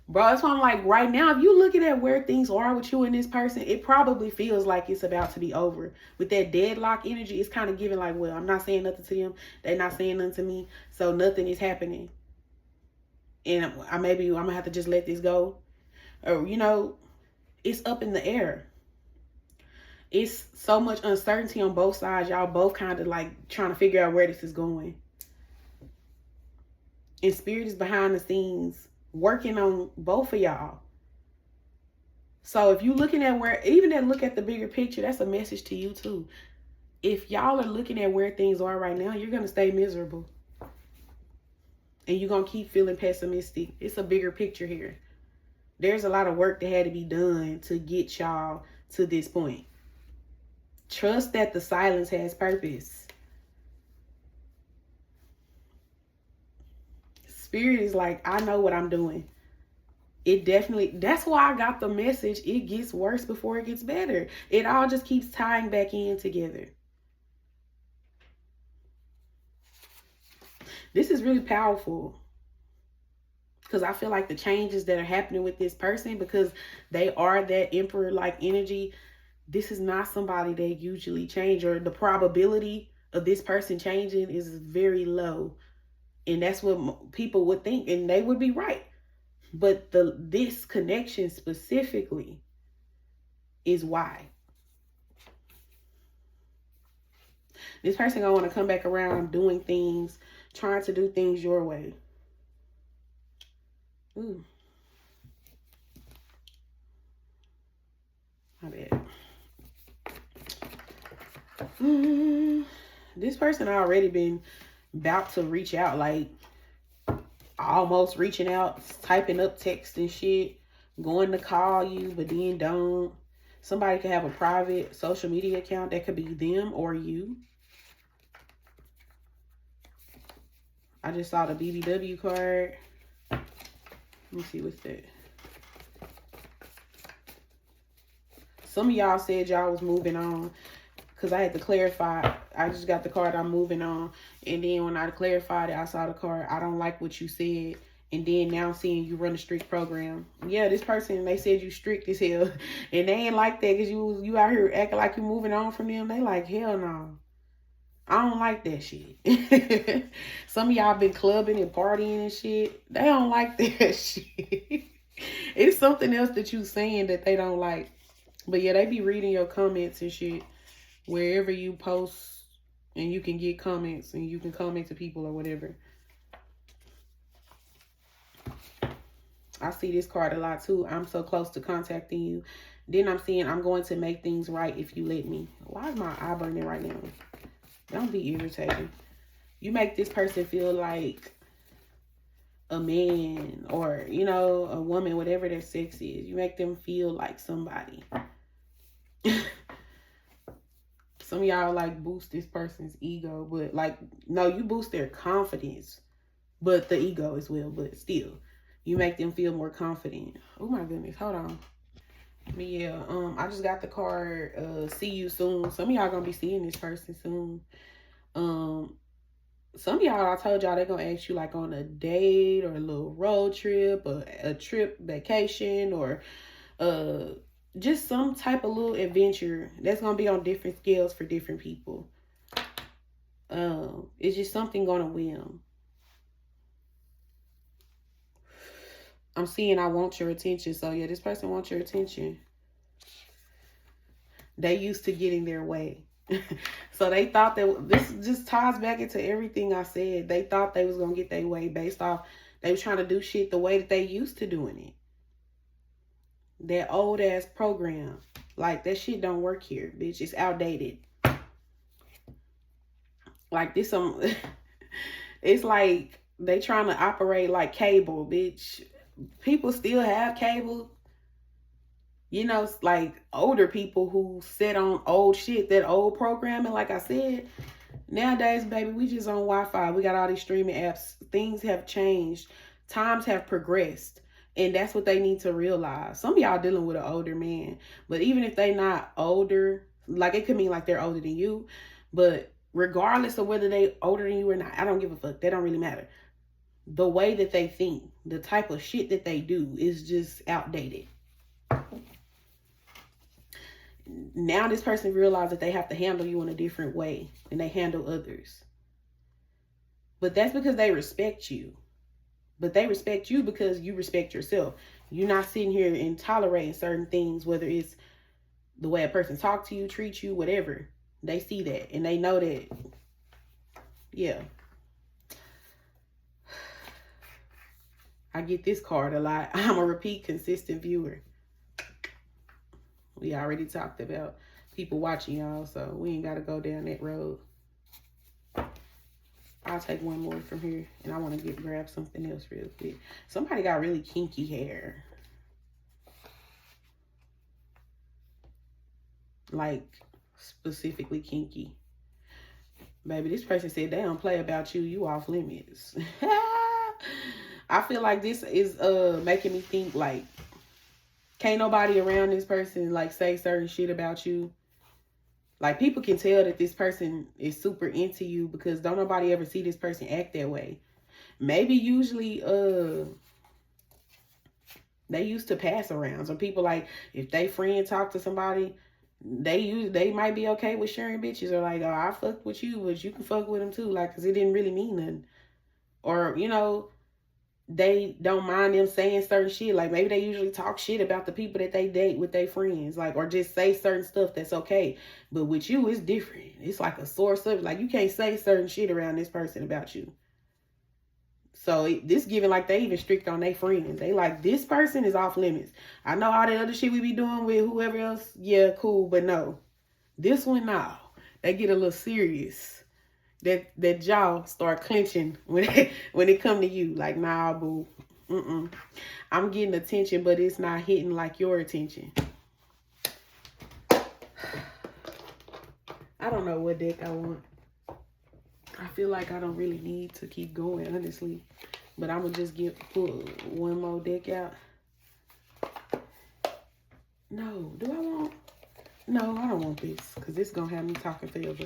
Bro, that's why I'm like, right now, if you looking at where things are with you and this person, it probably feels like it's about to be over. With that deadlock energy, it's kind of giving like, well, I'm not saying nothing to them. They're not saying nothing to me. So nothing is happening. And I'm going to have to just let this go. Or, you know, it's up in the air. It's so much uncertainty on both sides. Y'all both kind of like trying to figure out where this is going. And Spirit is behind the scenes working on both of y'all. So if you're looking at where, even that look at the bigger picture, that's a message to you too. If y'all are looking at where things are right now, you're going to stay miserable. And you're going to keep feeling pessimistic. It's a bigger picture here. There's a lot of work that had to be done to get y'all to this point. Trust that the silence has purpose. Spirit is like, I know what I'm doing. It definitely, that's why I got the message. It gets worse before it gets better. It all just keeps tying back in together. This is really powerful. Because I feel like the changes that are happening with this person, because they are that emperor-like energy, this is not somebody that usually change, or the probability of this person changing is very low. And that's what people would think, and they would be right. But this connection specifically is why. This person gonna want to come back around doing things, trying to do things your way. Ooh. My bad. This person already been about to reach out, like almost reaching out, typing up text and shit, going to call you, but then don't. Somebody could have a private social media account. That could be them or you. I just saw the BBW card. Let me see what's that. Some of y'all said y'all was moving on, because I had to clarify. I just got the card, I'm moving on. And then when I clarified it, I saw the card, I don't like what you said. And then now I'm seeing you run a strict program. Yeah, this person, they said you strict as hell. And they ain't like that, because you out here acting like you moving on from them. They like, hell no. I don't like that shit. Some of y'all been clubbing and partying and shit. They don't like that shit. It's something else that you saying that they don't like. But yeah, they be reading your comments and shit wherever you post, and you can get comments and you can comment to people or whatever. I see this card a lot too. I'm so close to contacting you. Then I'm seeing I'm going to make things right if you let me. Why is my eye burning right now? Don't be irritating. You make this person feel like a man, or, you know, a woman, whatever their sex is. You make them feel like somebody. Some of y'all like boost this person's ego, but like, no, you boost their confidence, but the ego as well. But still, you make them feel more confident. Oh my goodness, hold on. But yeah, I just got the card, see you soon. Some of y'all gonna be seeing this person soon. Some of y'all, I told y'all, they're gonna ask you like on a date or a little road trip, or a trip vacation, or just some type of little adventure that's gonna be on different scales for different people. It's just something gonna win. I'm seeing I want your attention. So yeah, this person wants your attention. They used to getting their way. So they thought that, this just ties back into everything I said. They thought they was gonna get their way based off, they was trying to do shit the way that they used to doing it. That old ass program. Like, that shit don't work here, bitch. It's outdated. Like this it's like they trying to operate like cable, bitch. People still have cable. You know, it's like older people who sit on old shit, that old programming. Like I said, nowadays, baby, we just on Wi-Fi. We got all these streaming apps. Things have changed. Times have progressed. And that's what they need to realize. Some of y'all dealing with an older man. But even if they not older, like, it could mean like they're older than you. But regardless of whether they older than you or not, I don't give a fuck. That don't really matter. The way that they think, the type of shit that they do is just outdated. Now this person realizes that they have to handle you in a different way than they handle others. But that's because they respect you. But they respect you because you respect yourself. You're not sitting here and tolerating certain things, whether it's the way a person talks to you, treats you, whatever. They see that and they know that, yeah. I get this card a lot. I'm a repeat, consistent viewer. We already talked about people watching y'all, so we ain't got to go down that road. I'll take one more from here, and I want to grab something else real quick. Somebody got really kinky hair. Like, specifically kinky. Baby, this person said they don't play about you. You off limits. I feel like this is making me think, like, can't nobody around this person, like, say certain shit about you. Like, people can tell that this person is super into you because don't nobody ever see this person act that way. Maybe usually they used to pass around. So people, like, if they friend talk to somebody, they might be okay with sharing bitches, or like, oh, I fuck with you, but you can fuck with them too, like, because it didn't really mean nothing. Or, you know, they don't mind them saying certain shit. Like, maybe they usually talk shit about the people that they date with their friends, like, or just say certain stuff that's okay. But with you, it's different. It's like a sore subject. Like, you can't say certain shit around this person about you. So this giving like they even strict on their friends. They like, this person is off limits. I know all the other shit we be doing with whoever else. Yeah, cool. But no, this one, no. They get a little serious. That jaw start clenching when it come to you. Like, nah, boo. I'm getting attention, but it's not hitting like your attention. I don't know what deck I want. I feel like I don't really need to keep going, honestly. But I'm going to just pull one more deck out. No, do I want? No, I don't want this. Because this going to have me talking forever.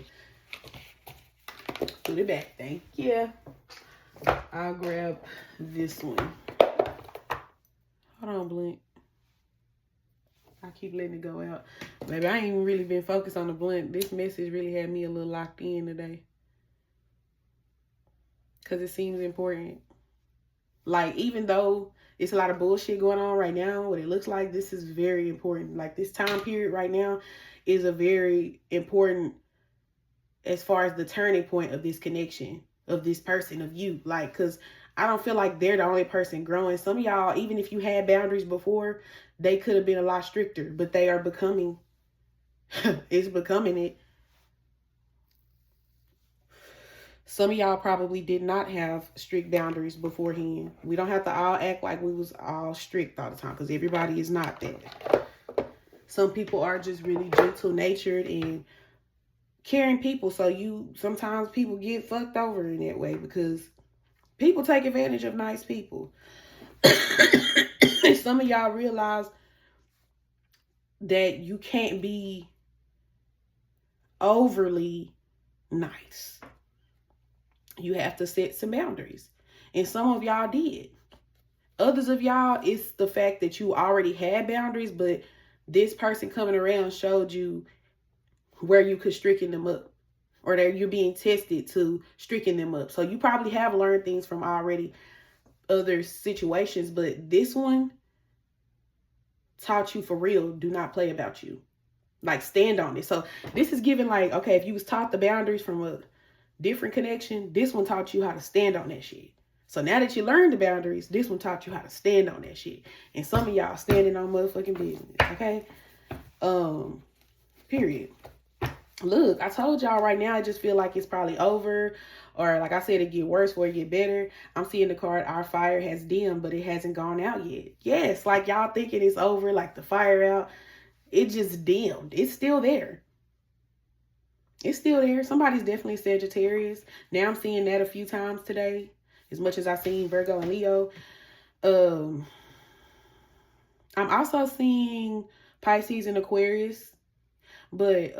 Put it back. Thank you. I'll grab this one. Hold on, Blink. I keep letting it go out. Maybe I ain't even really been focused on the blunt. This message really had me a little locked in today. Because it seems important. Like, even though it's a lot of bullshit going on right now, what it looks like, this is very important. Like, this time period right now is a very important as far as the turning point of this connection, of this person, of you. Like, because I don't feel like they're the only person growing. Some of y'all, even if you had boundaries before, they could have been a lot stricter, but they are becoming, it's becoming it. Some of y'all probably did not have strict boundaries beforehand. We don't have to all act like we was all strict all the time, because everybody is not that. Some people are just really gentle-natured and caring people. So sometimes people get fucked over in that way because people take advantage of nice people. And some of y'all realize that you can't be overly nice. You have to set some boundaries. And some of y'all did. Others of y'all, it's the fact that you already had boundaries, but this person coming around showed you where you could stricken them up, or that you're being tested to stricken them up. So you probably have learned things from already other situations, but this one taught you for real, do not play about you. Like, stand on it. So this is giving like, okay, if you was taught the boundaries from a different connection, this one taught you how to stand on that shit. So now that you learned the boundaries, this one taught you how to stand on that shit. And some of y'all standing on motherfucking business, okay? Period. Look, I told y'all right now, I just feel like it's probably over. Or like I said, it get worse before it get better. I'm seeing the card, our fire has dimmed, but it hasn't gone out yet. Yes, like y'all thinking it's over, like the fire out. It just dimmed. It's still there. It's still there. Somebody's definitely Sagittarius. Now I'm seeing that a few times today. As much as I've seen Virgo and Leo. I'm also seeing Pisces and Aquarius. But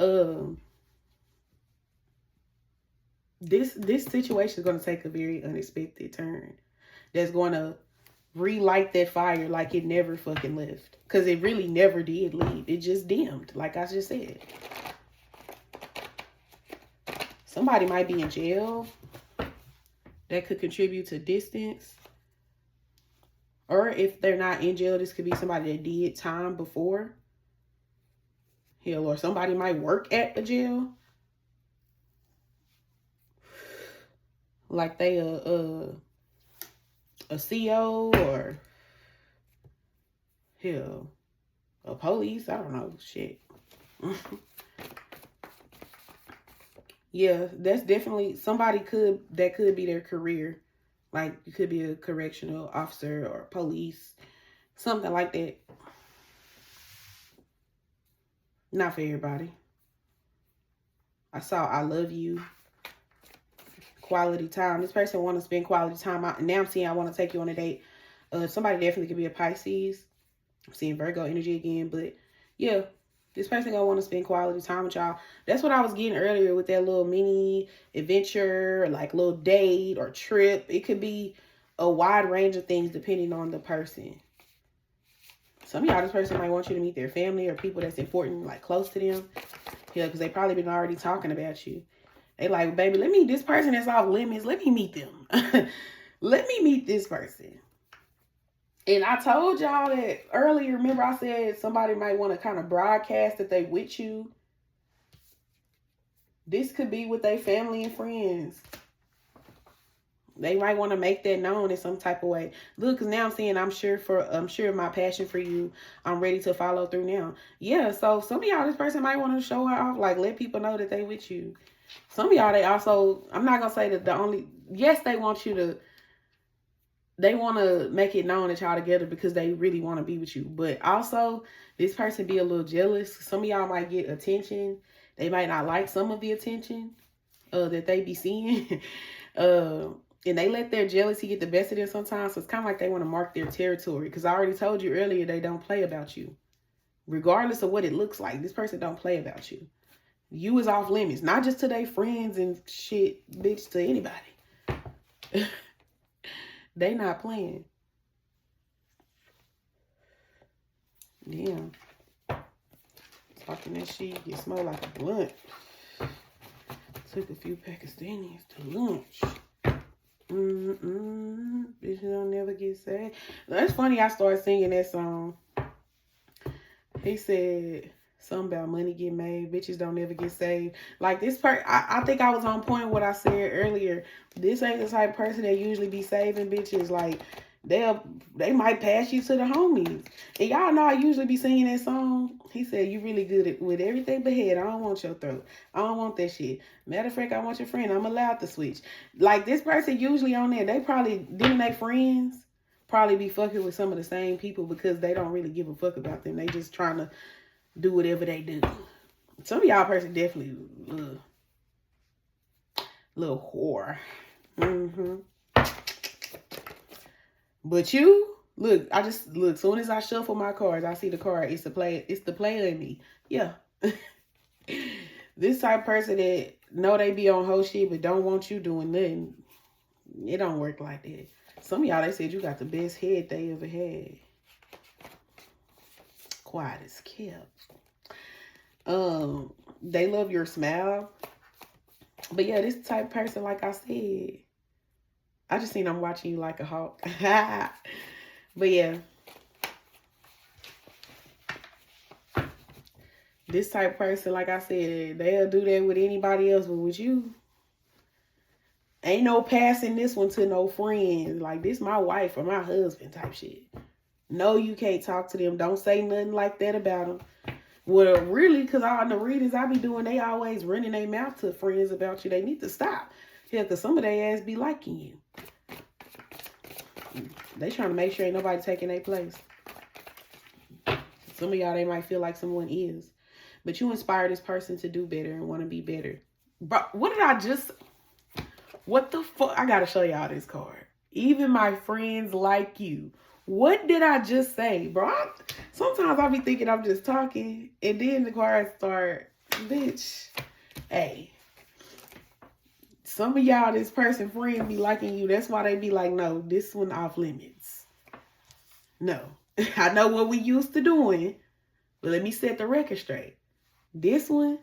this situation is going to take a very unexpected turn. That's going to relight that fire like it never fucking left. Because it really never did leave. It just dimmed, like I just said. Somebody might be in jail. That could contribute to distance. Or if they're not in jail, this could be somebody that did time before. Hell, or somebody might work at the jail. Like they a CO or hell, a police. I don't know. Shit. Yeah, that's definitely somebody that could be their career. Like you could be a correctional officer or police, something like that. Not for everybody. I saw I love you. Quality time. This person want to spend quality time. Now I'm seeing I want to take you on a date. Somebody definitely could be a Pisces. I'm seeing Virgo energy again, but yeah, this person gonna want to spend quality time with y'all. That's what I was getting earlier with that little mini adventure, or like little date or trip. It could be a wide range of things depending on the person. Some of y'all, this person might want you to meet their family or people that's important, like close to them. Yeah, because they probably been already talking about you. They like, baby, let me, this person that's off limits, let me meet them. Let me meet this person. And I told y'all that earlier, remember I said somebody might want to kind of broadcast that they with you. This could be with their family and friends. They might want to make that known in some type of way. Look, because now I'm saying I'm sure of my passion for you. I'm ready to follow through now. Yeah, so some of y'all, this person might want to show her off, like let people know that they with you. Some of y'all, they also, I'm not going to say that yes, they want to make it known that y'all together because they really want to be with you. But also, this person be a little jealous. Some of y'all might get attention. They might not like some of the attention that they be seeing. And they let their jealousy get the best of them sometimes. So it's kind of like they want to mark their territory. Because I already told you earlier, they don't play about you. Regardless of what it looks like, this person don't play about you. You is off limits. Not just to their friends and shit, bitch, to anybody. They not playing. Damn. Talking that shit, you smell like a blunt. Took a few Pakistanis to lunch. Bitch, don't never get sad. That's funny, I started singing that song. He said something about money get made. Bitches don't never get saved. Like this I think I was on point with what I said earlier. This ain't the type of person that usually be saving bitches. Like they might pass you to the homies. And y'all know I usually be singing that song. He said, you really good with everything but head. I don't want your throat. I don't want that shit. Matter of fact, I want your friend. I'm allowed to switch. Like this person usually on there, they probably, them they friends probably be fucking with some of the same people because they don't really give a fuck about them. They just trying to do whatever they do. Some of y'all person definitely little whore. But you, look, soon as I shuffle my cards, I see the card. It's the player in me. Yeah. This type of person that know they be on whole shit but don't want you doing nothing. It don't work like that. Some of y'all, they said you got the best head they ever had. Quiet as kept. They love your smile. But yeah, this type of person, like I said, I just seen I'm watching you like a hawk. But yeah. This type of person, like I said, they'll do that with anybody else, but with you, ain't no passing this one to no friends. Like, this my wife or my husband type shit. No, you can't talk to them. Don't say nothing like that about them. Well, really, because all the readings I be doing, they always running their mouth to friends about you. They need to stop. Yeah, because some of their ass be liking you. They trying to make sure ain't nobody taking their place. Some of y'all, they might feel like someone is. But you inspire this person to do better and want to be better. But what did I just... What the fuck? I got to show y'all this card. Even my friends like you. What did I just say, bro? Sometimes I be thinking I'm just talking. And then the cards start... Bitch. Hey. Some of y'all, this person friend be liking you. That's why they be like, no, this one off limits. No. I know what we used to doing. But let me set the record straight. This one,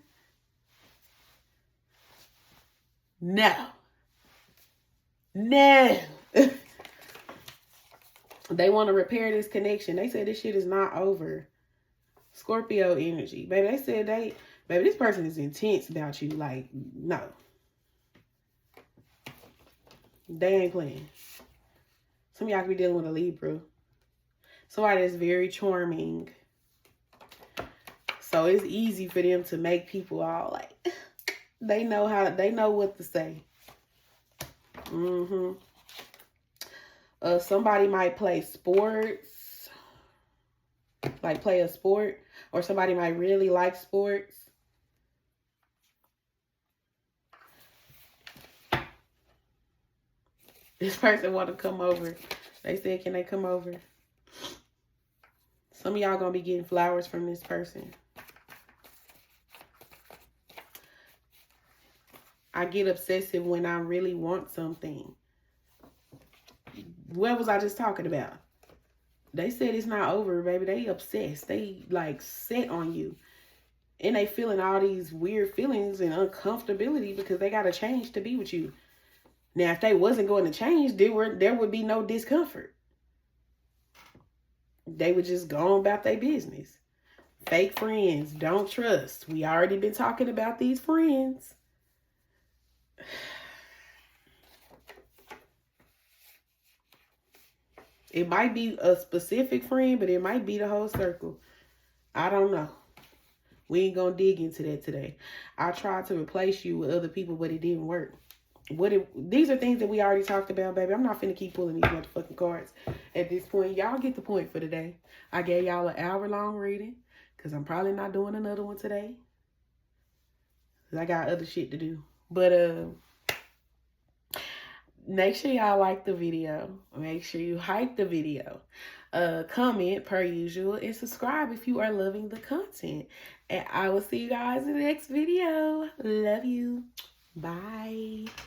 no. No. They want to repair this connection. They said this shit is not over. Scorpio energy. Baby, they said baby, this person is intense about you. Like, no. They ain't playing. Some of y'all could be dealing with a Libra. Somebody that's very charming. So it's easy for them to make people all like, they know what to say. Somebody might play sports. Like play a sport. Or somebody might really like sports. This person want to come over. They said, can they come over? Some of y'all going to be getting flowers from this person. I get obsessive when I really want something. What was I just talking about? They said it's not over, baby. They obsessed. They like set on you. And they feeling all these weird feelings and uncomfortability because they got to change to be with you. Now, if they wasn't going to change, there would be no discomfort. They would just go on about their business. Fake friends, don't trust. We already been talking about these friends. It might be a specific friend, but it might be the whole circle. I don't know. We ain't gonna dig into that today. I tried to replace you with other people, but it didn't work. These are things that we already talked about, baby. I'm not finna keep pulling these motherfucking cards at this point. Y'all get the point for today. I gave y'all an hour-long reading because I'm probably not doing another one today because I got other shit to do. But make sure y'all like the video. Make sure you hype the video. Comment per usual and subscribe if you are loving the content. And I will see you guys in the next video. Love you. Bye.